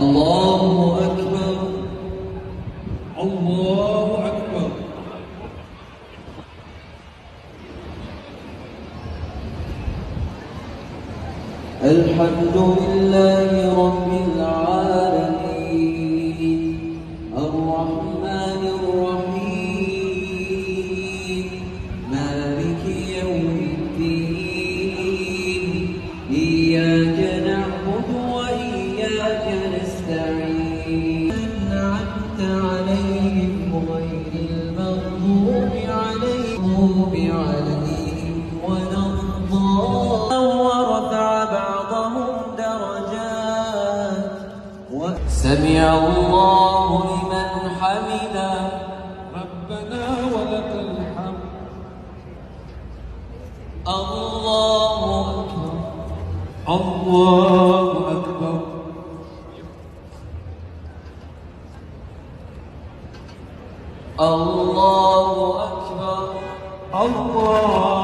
الله أكبر الله أكبر. الحمد لله رب العالمين الرحمن الرحيم مالك يوم الدين إياك نعبد وإياك نستعين أنعمت عليهم غير المغضوب عليهم ولا الضالين ورفع بعضهم درجات سمع الله لمن حمده ربنا ولك الحمد. الله أكبر الله أكبر. الله أكبر الله